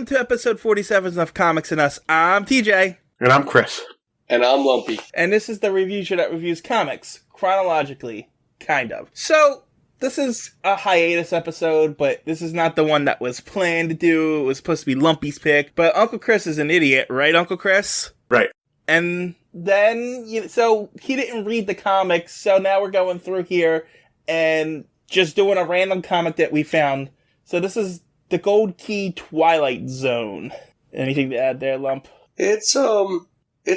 welcome to episode 47 of Comics and Us. I'm TJ. And I'm Chris. And I'm Lumpy. And this is the review show that reviews comics, chronologically, kind of. So, this is a hiatus episode, but this is not the one that was planned to do. It was supposed to be Lumpy's pick, but Uncle Chris is an idiot, right, Uncle Chris? Right. And then, so he didn't read the comics, so now we're going through here and just doing a random comic that we found. So this is the Gold Key Twilight Zone. Anything to add there, Lump? It's a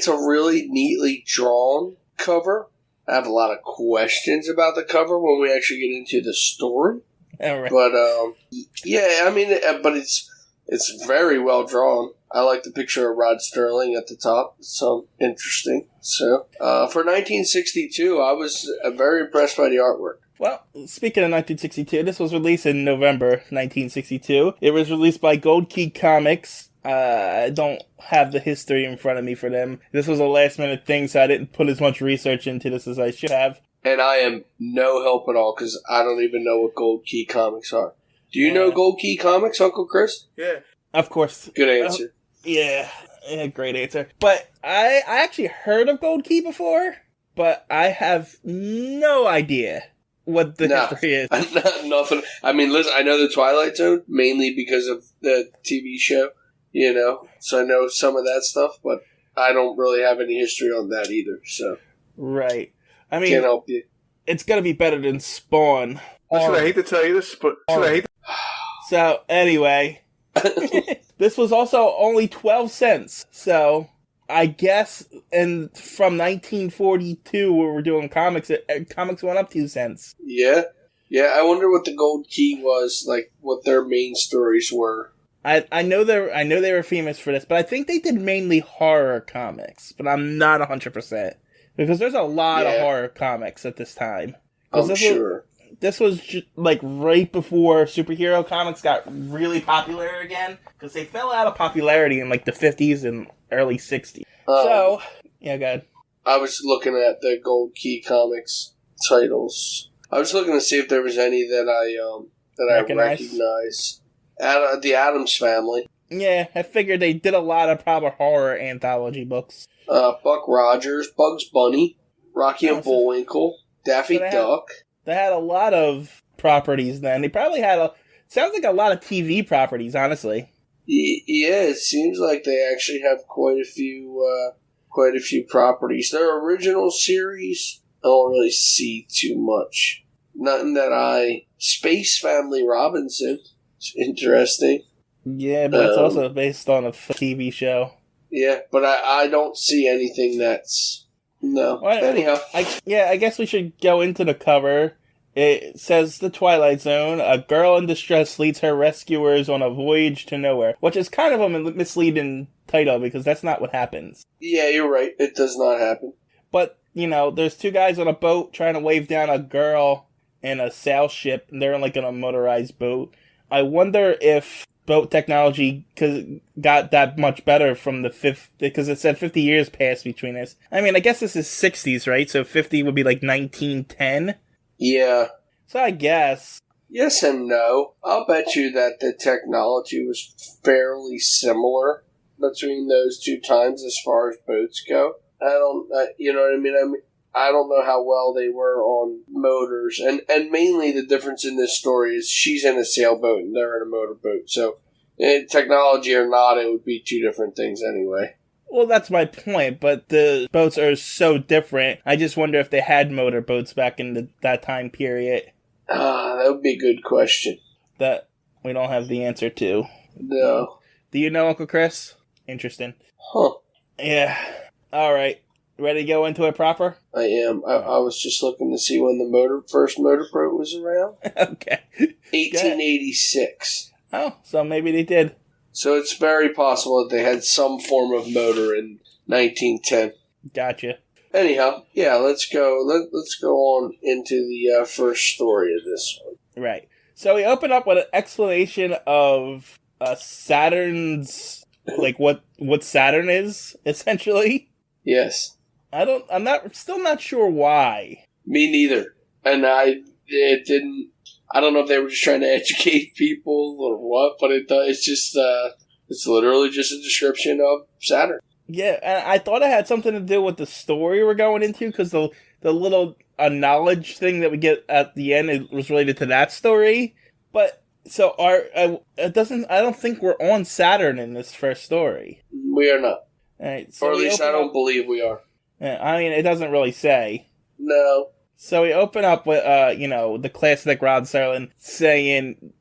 really neatly drawn cover. I have a lot of questions about the cover when we actually get into the story. All right. But yeah, I mean, but it's very well drawn. I like the picture of Rod Sterling at the top. So interesting. So for 1962, I was very impressed by the artwork. Well, speaking of 1962, this was released in November 1962. It was released by Gold Key Comics. I don't have the history in front of me for them. This was a last-minute thing, so I didn't put as much research into this as I should have. And I am no help at all, because I don't even know what Gold Key Comics are. Do you know Gold Key Comics, Uncle Chris? Yeah. Of course. Good answer. Yeah, great answer. But I actually heard of Gold Key before, but I have no idea what the history is. Nothing. I mean, listen, I know the Twilight Zone mainly because of the TV show, you know, so I know some of that stuff, but I don't really have any history on that either, so. Right. I mean, can't help you. It's gonna be better than Spawn. Listen, I hate to tell you this, but So, anyway, this was also only 12 cents, so I guess from 1942 where we're doing comics, comics went up 2 cents. Yeah. Yeah, I wonder what the Gold Key was, like, what their main stories were. I know they were famous for this, but I think they did mainly horror comics, but I'm not 100%. Because there's a lot of horror comics at this time. I'm sure. This was like right before superhero comics got really popular again, because they fell out of popularity in like the 50s and early 60s. So, yeah, go ahead. I was looking at the Gold Key Comics titles. I was looking to see if there was any that I recognize. The Addams Family. Yeah, I figured they did a lot of proper horror anthology books. Buck Rogers, Bugs Bunny, Rocky and Bullwinkle, Daffy Duck. They had a lot of properties then. They probably had sounds like a lot of TV properties, honestly. Yeah, it seems like they actually have quite a few properties. Their original series, I don't really see too much. Nothing that Space Family Robinson. It's interesting. Yeah, but it's also based on a TV show. Yeah, but I don't see anything that's... No. Well, anyhow. I guess we should go into the cover. It says The Twilight Zone. A girl in distress leads her rescuers on a voyage to nowhere. Which is kind of a misleading title, because that's not what happens. Yeah, you're right. It does not happen. But, there's two guys on a boat trying to wave down a girl in a sail ship. And they're like in a motorized boat. I wonder if boat technology got that much better from because it said 50 years passed between this. I mean, I guess this is 60s, right? So 50 would be like 1910? Yeah. So I guess. Yes and no. I'll bet you that the technology was fairly similar between those two times as far as boats go. You know what I mean? I don't know how well they were on motors. And mainly the difference in this story is she's in a sailboat and they're in a motorboat. So, technology or not, it would be two different things anyway. Well, that's my point, but the boats are so different. I just wonder if they had motorboats back in that time period. That would be a good question. That we don't have the answer to. No. Do you know, Uncle Chris? Interesting. Huh. Yeah. All right. Ready to go into it proper? I am. I was just looking to see when the first motorboat was around. Okay. 1886. Oh, so maybe they did. So it's very possible that they had some form of motor in 1910. Gotcha. Anyhow, yeah, let's go. Let's go on into the first story of this one. Right. So we open up with an explanation of Saturn's, like what Saturn is, essentially. Yes. I'm still not sure why. Me neither. And I don't know if they were just trying to educate people or what, but it's just, It's literally just a description of Saturn. Yeah, and I thought it had something to do with the story we're going into, because the little knowledge thing that we get at the end, it was related to that story. But so it doesn't. I don't think we're on Saturn in this first story. We are not. All right, so or at least I don't believe we are. I mean, it doesn't really say. No. So we open up with the classic Rod Serling saying,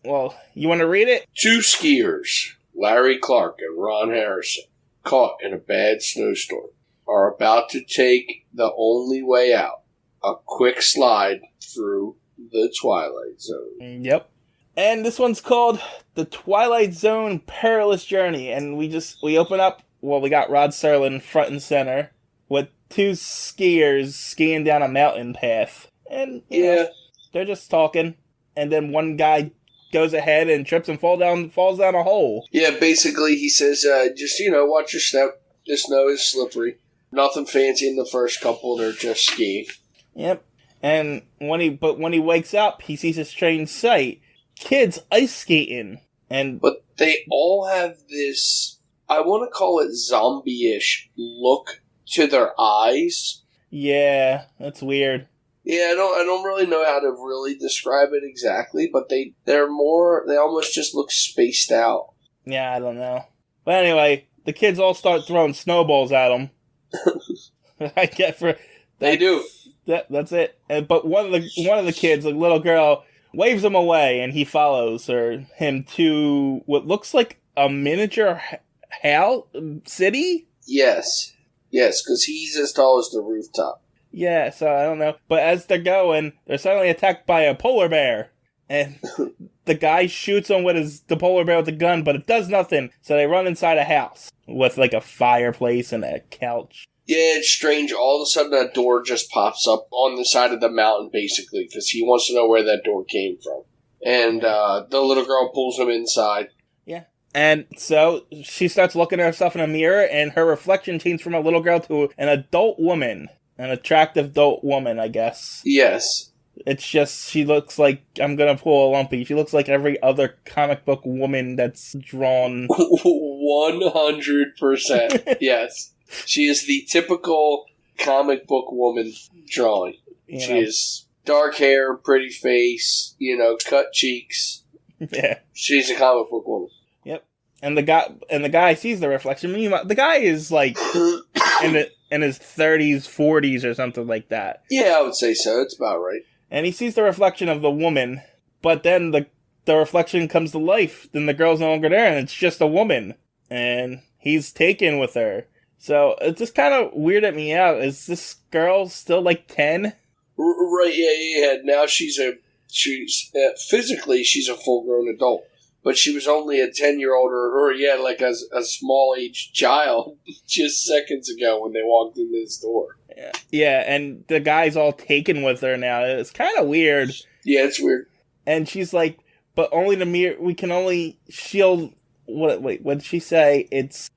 well, you want to read it? 2 skiers, Larry Clark and Ron Harrison, caught in a bad snowstorm, are about to take the only way out, a quick slide through the Twilight Zone. Yep. And this one's called The Twilight Zone Perilous Journey. And we open up, well, we got Rod Serling front and center with 2 skiers skiing down a mountain path. And, they're just talking. And then one guy goes ahead and trips and falls down a hole. Yeah, basically he says, just, watch your step. The snow is slippery. Nothing fancy in the first couple. They're just skiing. Yep. And when he wakes up, he sees a strange sight. Kids ice skating. But they all have this, I want to call it zombie-ish look to their eyes. Yeah, that's weird. Yeah, I don't really know how to really describe it exactly, but they almost just look spaced out. Yeah, I don't know. But anyway, the kids all start throwing snowballs at him. I get for they do. That's it. But one of the kids, a little girl, waves him away, and he follows him to what looks like a miniature city. Yes, because he's as tall as the rooftop. Yeah, so I don't know. But as they're going, they're suddenly attacked by a polar bear. And the guy shoots him with the polar bear with a gun, but it does nothing. So they run inside a house with like a fireplace and a couch. Yeah, it's strange. All of a sudden a door just pops up on the side of the mountain, basically, because he wants to know where that door came from. And the little girl pulls him inside. Yeah. And so she starts looking at herself in a mirror, and her reflection changed from a little girl to an adult woman. An attractive adult woman, I guess. Yes. It's just, she looks like, I'm gonna pull a Lumpy, she looks like every other comic book woman that's drawn. 100%. Yes. She is the typical comic book woman drawing. She is dark hair, pretty face, cut cheeks. Yeah. She's a comic book woman. Yep. And the guy sees the reflection. Meanwhile, the guy is like in his 30s, 40s or something like that. Yeah, I would say so. It's about right. And he sees the reflection of the woman, but then the reflection comes to life. Then the girl's no longer there, and it's just a woman. And he's taken with her. So it just kind of weirded me out. Is this girl still like 10? Right, yeah. Now she's physically she's a full-grown adult. But she was only a 10-year-old or like a small-aged child just seconds ago when they walked in this door. Yeah, and the guy's all taken with her now. It's kind of weird. Yeah, it's weird. And she's like, but only the mirror, she'll, what did she say?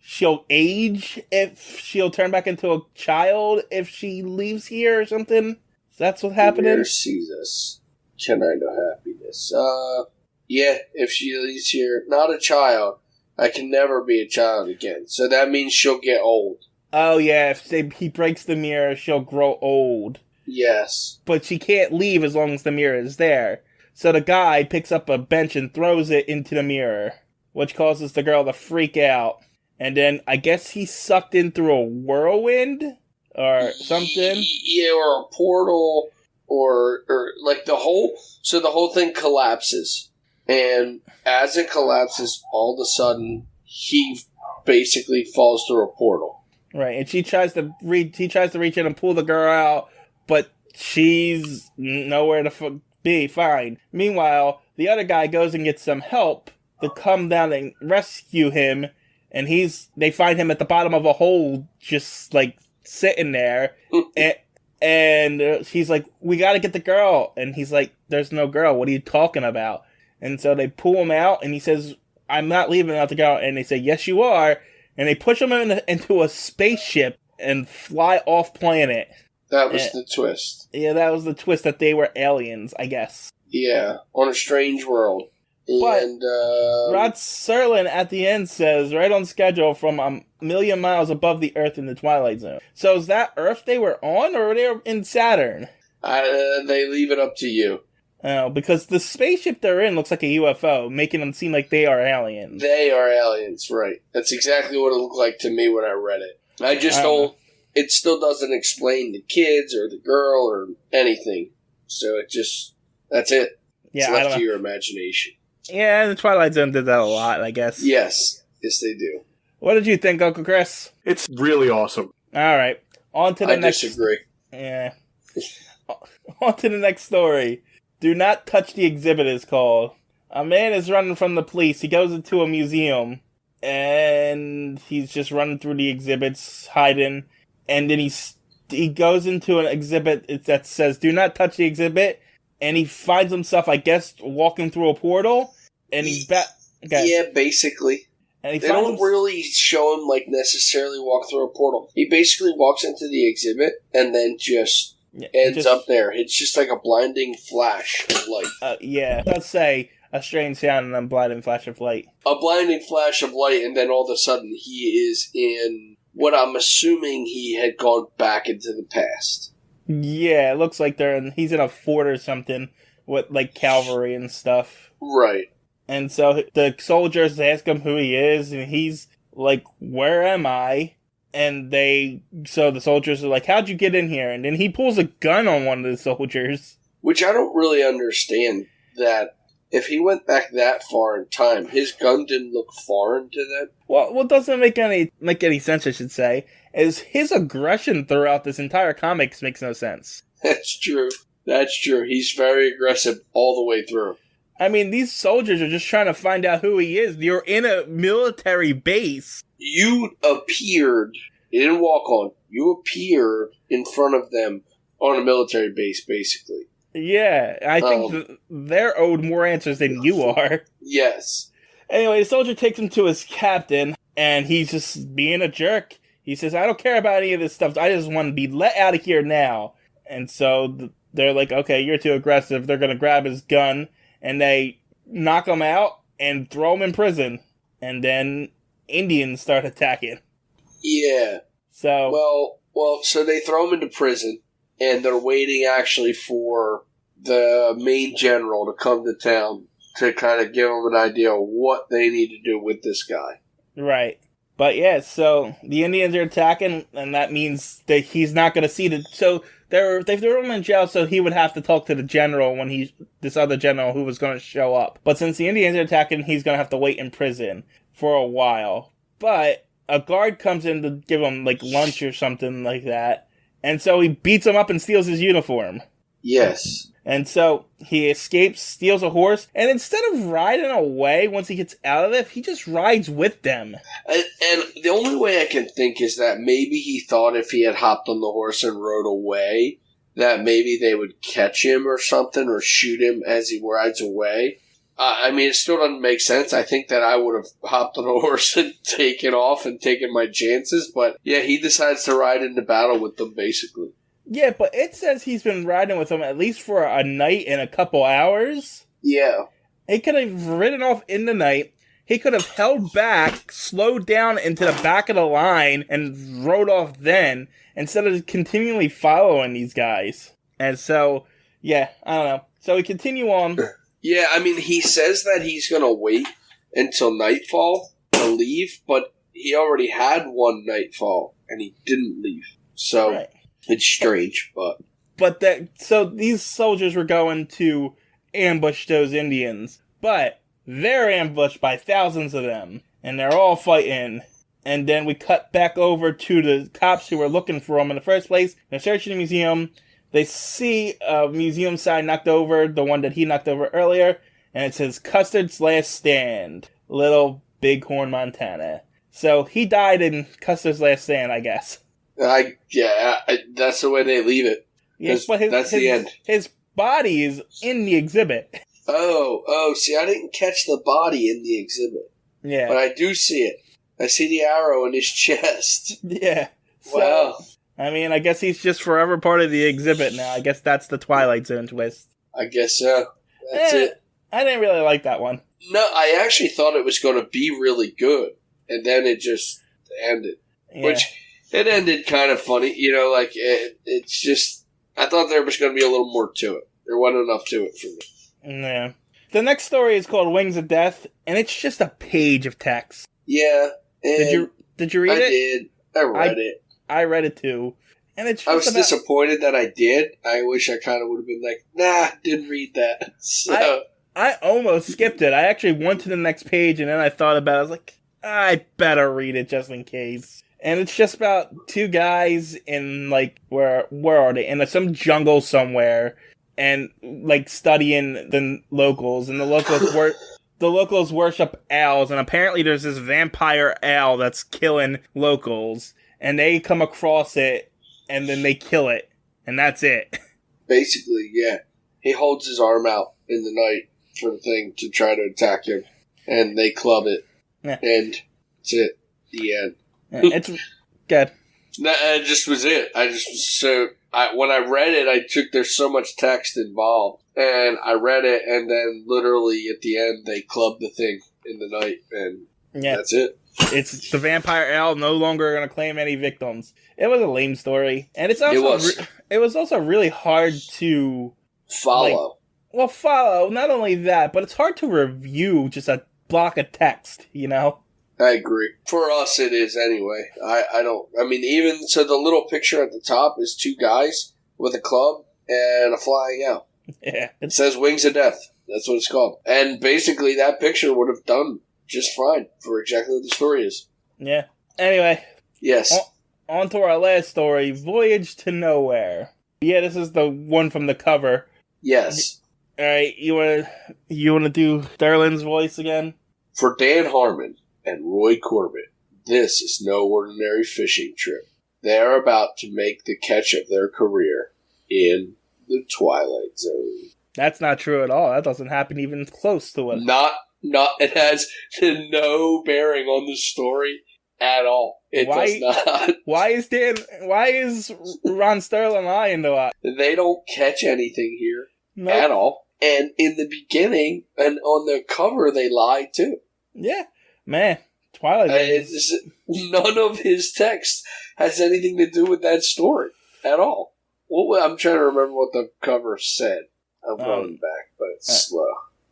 She'll age if she'll turn back into a child if she leaves here or something? That's what's happening? Mirror sees us. Can I know happiness? Yeah, if she leaves here, not a child, I can never be a child again. So that means she'll get old. Oh yeah, if he breaks the mirror, she'll grow old. Yes. But she can't leave as long as the mirror is there. So the guy picks up a bench and throws it into the mirror, which causes the girl to freak out. And then I guess he's sucked in through a whirlwind or something. Yeah, or a portal, or like the whole thing collapses. And as it collapses, all of a sudden, he basically falls through a portal. Right, and he tries to reach in and pull the girl out, but she's nowhere to be found. Meanwhile, the other guy goes and gets some help to come down and rescue him, and they find him at the bottom of a hole, just like sitting there, and he's like, "We got to get the girl," and he's like, "There's no girl. What are you talking about?" And so they pull him out, and he says, "I'm not leaving without the girl." And they say, "Yes, you are." And they push him into a spaceship and fly off planet. That was the twist. Yeah, that was the twist, that they were aliens, I guess. Yeah, on a strange world. And Rod Serling at the end says, right on schedule from a million miles above the Earth in the Twilight Zone. So is that Earth they were on, or were they in Saturn? they leave it up to you. Oh, because the spaceship they're in looks like a UFO, making them seem like they are aliens. They are aliens, right. That's exactly what it looked like to me when I read it. I just don't... It still doesn't explain the kids or the girl or anything. So it just... That's it. Yeah, it's left to your imagination. Yeah, the Twilight Zone did that a lot, I guess. Yes. Yes, they do. What did you think, Uncle Chris? It's really awesome. All right. On to the next... I disagree. Yeah. On to the next story. Do Not Touch the Exhibit is called. A man is running from the police. He goes into a museum, and he's just running through the exhibits, hiding. And then he goes into an exhibit that says, do not touch the exhibit. And he finds himself, I guess, walking through a portal. And he's back. Okay. Yeah, basically. And they don't really show him, necessarily walk through a portal. He basically walks into the exhibit and then just... ends up there. It's just like a blinding flash of light. Yeah. Let's say a strange sound and then blinding flash of light. A blinding flash of light, and then all of a sudden he is in what I'm assuming he had gone back into the past. Yeah, it looks like he's in a fort or something with cavalry and stuff. Right. And so the soldiers ask him who he is, and he's like, where am I? And so the soldiers are like, how'd you get in here? And then he pulls a gun on one of the soldiers. Which I don't really understand, that if he went back that far in time, his gun didn't look foreign to them. Well, what doesn't make any sense, I should say, is his aggression throughout this entire comics makes no sense. That's true. That's true. He's very aggressive all the way through. I mean, these soldiers are just trying to find out who he is. You're in a military base. You appeared, you didn't walk on, you appeared in front of them on a military base, basically. Yeah, I think they're owed more answers than you are. Yes. Anyway, the soldier takes him to his captain, and he's just being a jerk. He says, I don't care about any of this stuff, I just want to be let out of here now. And so they're like, okay, you're too aggressive. They're going to grab his gun, and they knock him out and throw him in prison. And then Indians start attacking. Yeah. So so they throw him into prison, and they're waiting actually for the main general to come to town to kind of give them an idea of what they need to do with this guy. Right. But yeah, so the Indians are attacking, and that means that he's not going to see the... So they threw him in jail, so he would have to talk to the general this other general who was going to show up. But since the Indians are attacking, he's going to have to wait in prison for a while. But a guard comes in to give him lunch or something like that, and so he beats him up and steals his uniform. Yes. And so he escapes, steals a horse, and instead of riding away once he gets out of it, he just rides with them. And the only way I can think is that maybe he thought if he had hopped on the horse and rode away, that maybe they would catch him or something, or shoot him as he rides away. I mean, it still doesn't make sense. I think that I would have hopped on a horse and taken off and taken my chances, but yeah, he decides to ride into battle with them, basically. Yeah, but it says he's been riding with them at least for a night and a couple hours. Yeah. He could have ridden off in the night. He could have held back, slowed down into the back of the line, and rode off then, instead of continually following these guys. And so, yeah, I don't know. So we continue on. Yeah, I mean, he says that he's going to wait until nightfall to leave, but he already had one nightfall, and he didn't leave. So... Right. It's strange, but so these soldiers were going to ambush those Indians, but they're ambushed by thousands of them, and they're all fighting. And then we cut back over to the cops who were looking for them in the first place. They're searching the museum. They see a museum sign knocked over, the one that he knocked over earlier, and it says Custard's Last Stand, Little Bighorn, Montana. So he died in Custard's Last Stand, I guess. That's the way they leave it. Yes, but the end. His body is in the exhibit. Oh, see, I didn't catch the body in the exhibit. Yeah. But I do see it. I see the arrow in his chest. Yeah. Wow. So, I mean, I guess he's just forever part of the exhibit now. I guess that's the Twilight Zone twist. I guess so. That's it. I didn't really like that one. No, I actually thought it was going to be really good, and then it just ended. Yeah. Which, it ended kind of funny, like, it's just, I thought there was going to be a little more to it. There wasn't enough to it for me. Yeah. The next story is called Wings of Death, and it's just a page of text. Yeah. Did you read it? I did. I read it. I read it too. And it's just I was disappointed that I did. I wish I kind of would have been like, nah, didn't read that. So I almost skipped it. I actually went to the next page, and then I thought about it. I was like, I better read it just in case. And it's just about two guys in, like, where are they? In some jungle somewhere, and, like, studying the locals. And the locals worship owls, and apparently there's this vampire owl that's killing locals. And they come across it, and then they kill it. And that's it. Basically, yeah. He holds his arm out in the night for the thing to try to attack him, and they club it, and that's it. The end. It's good. No, it just was it. When I read it, there's so much text involved, and I read it, and then literally at the end they clubbed the thing in the night, and that's it. It's the vampire owl no longer going to claim any victims. It was a lame story, and it's also it was also really hard to follow. Follow. Not only that, but it's hard to review just a block of text. I agree. For us, it is anyway. Even so, the little picture at the top is two guys with a club and a flying owl. Yeah, it says "Wings of Death." That's what it's called. And basically, that picture would have done just fine for exactly what the story is. Yeah. Anyway. Yes. On to our last story, Voyage to Nowhere. Yeah, this is the one from the cover. Yes. All right, you wanna do Sterling's voice again? For Dan Harmon and Roy Corbett, this is no ordinary fishing trip. They are about to make the catch of their career in the Twilight Zone. That's not true at all. That doesn't happen even close to it. It has no bearing on the story at all. It does not. Why is Ron Sterling lying to us? They don't catch anything here at all. And in the beginning and on the cover, they lie too. Yeah, man. Twilight Zone. None of his text has anything to do with that story at all. I'm trying to remember what the cover said. I'm going back, but it's slow.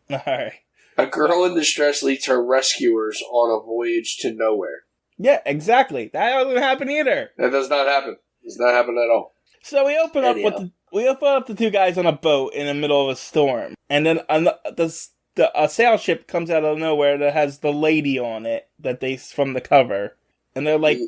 All right. A girl in distress leads her rescuers on a voyage to nowhere. Yeah, exactly. That doesn't happen either. That does not happen. It does not happen at all. So we open up the two guys on a boat in the middle of a storm, and then a sail ship comes out of nowhere that has the lady on it from the cover, and they're like,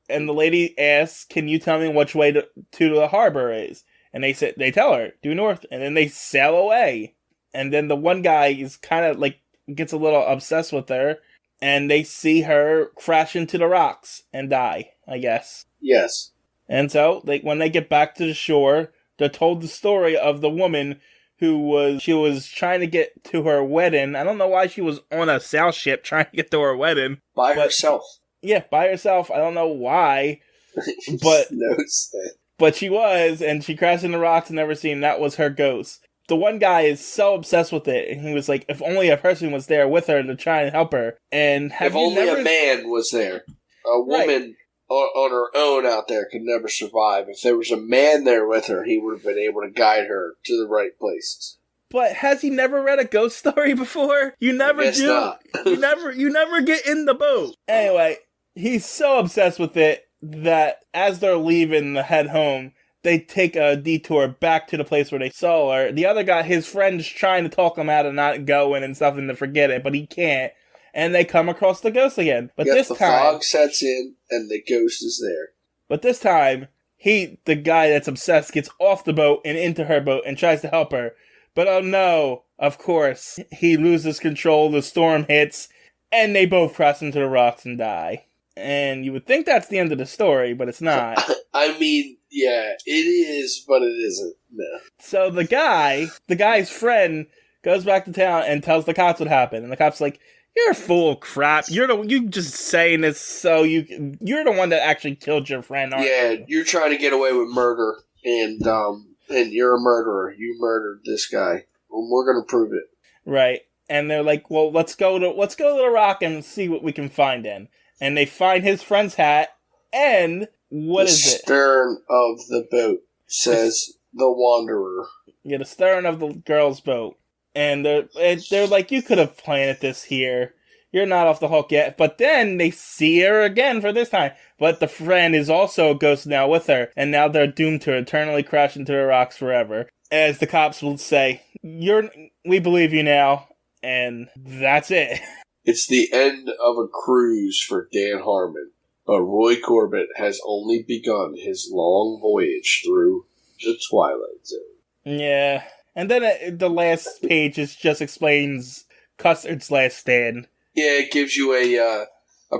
and the lady asks, "Can you tell me which way to the harbor is?" And they tell her, "Due north," and then they sail away, and then the one guy is kind of like gets a little obsessed with her, and they see her crash into the rocks and die, I guess. Yes. And so, when they get back to the shore, they're told the story of the woman who was trying to get to her wedding. I don't know why she was on a sail ship trying to get to her wedding. By herself. Yeah, by herself. I don't know why. But but she was, and she crashed in the rocks and never seen. That was her ghost. The one guy is so obsessed with it, and he was like, if only a person was there with her to try and help her. And if only a man was there. A woman on her own out there could never survive. If there was a man there with her, he would have been able to guide her to the right places. But has he never read a ghost story before? You never do. Not. you never get in the boat. Anyway, he's so obsessed with it that as they're leaving to head home, they take a detour back to the place where they saw her. The other guy, his friend's trying to talk him out of not going and stuff and to forget it, but he can't. And they come across the ghost again. But this time, the fog sets in and the ghost is there. But this time, the guy that's obsessed, gets off the boat and into her boat and tries to help her. But oh no, of course, he loses control, the storm hits, and they both crash into the rocks and die. And you would think that's the end of the story, but it's not. I mean, yeah, it is, but it isn't. No. So the guy's friend, goes back to town and tells the cops what happened. And the cops like, "You're full of crap. You just saying this so you're the one that actually killed your friend, aren't you? You're trying to get away with murder, and you're a murderer. You murdered this guy. Well, we're going to prove it." Right. and they're like, well, let's go to the rock and see what we can find in. And they find his friend's hat, and what is it? The stern of the boat says the Wanderer. Yeah, the stern of the girl's boat. And they're like, you could have planted this here. You're not off the hook yet. But then they see her again for this time. But the friend is also a ghost now with her. And now they're doomed to eternally crash into the rocks forever. As the cops will say, we believe you now. And that's it. It's the end of a cruise for Dan Harmon. But Roy Corbett has only begun his long voyage through the Twilight Zone. Yeah. And then the last page just explains Custer's last stand. Yeah, it gives you a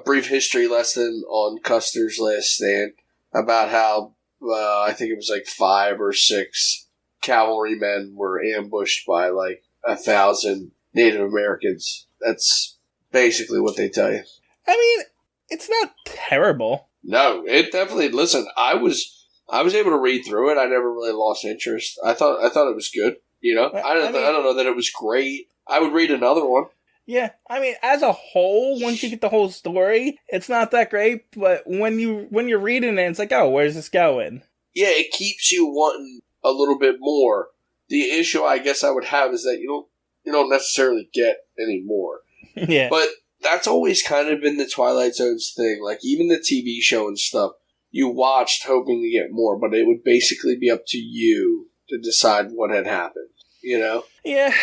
brief history lesson on Custer's last stand about how I think it was like 5 or 6 cavalrymen were ambushed by like 1,000 Native Americans. That's basically what they tell you. I mean, it's not terrible. No, it definitely. Listen, I was able to read through it. I never really lost interest. I thought it was good. You know, I don't know that it was great. I would read another one. Yeah, I mean, as a whole, once you get the whole story, it's not that great. But when you're reading it, it's like, oh, where's this going? Yeah, it keeps you wanting a little bit more. The issue, I guess, I would have is that you don't necessarily get any more. Yeah, but that's always kind of been the Twilight Zone's thing. Like even the TV show and stuff, you watched hoping to get more, but it would basically be up to you to decide what had happened. You know? Yeah.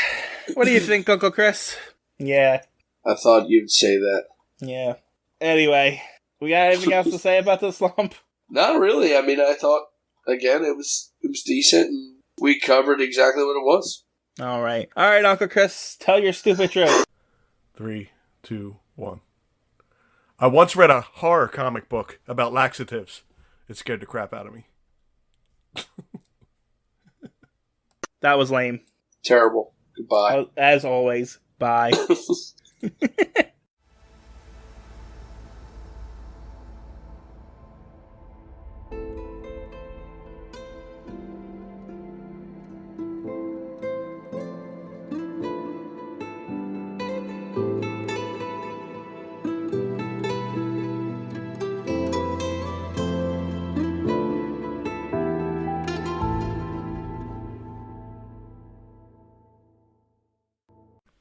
What do you think, Uncle Chris? Yeah. I thought you'd say that. Yeah. Anyway, we got anything else to say about this lump? Not really. I mean, I thought again it was decent, and we covered exactly what it was. All right, Uncle Chris, tell your stupid truth. 3, 2, 1. I once read a horror comic book about laxatives. It scared the crap out of me. That was lame. Terrible. Goodbye. As always, bye.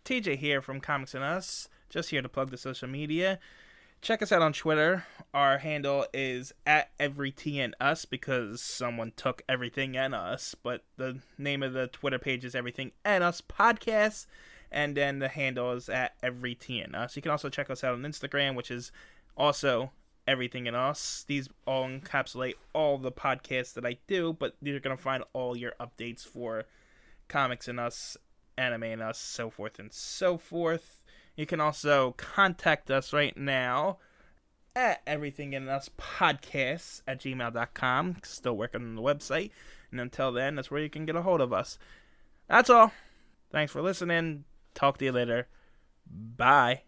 TJ here from Comics and Us, just here to plug the social media. Check us out on Twitter. Our handle is @EveryTNUs because someone took everything and us, but the name of the Twitter page is Everything and Us Podcast, and then the handle is @EveryTNUs. You can also check us out on Instagram, which is also Everything and Us. These all encapsulate all the podcasts that I do, but you're going to find all your updates for Comics and Us, Anime and Us, so forth and so forth. You can also contact us right now at everythinginUspodcasts@gmail.com. Still working on the website. And until then, that's where you can get a hold of us. That's all. Thanks for listening. Talk to you later. Bye.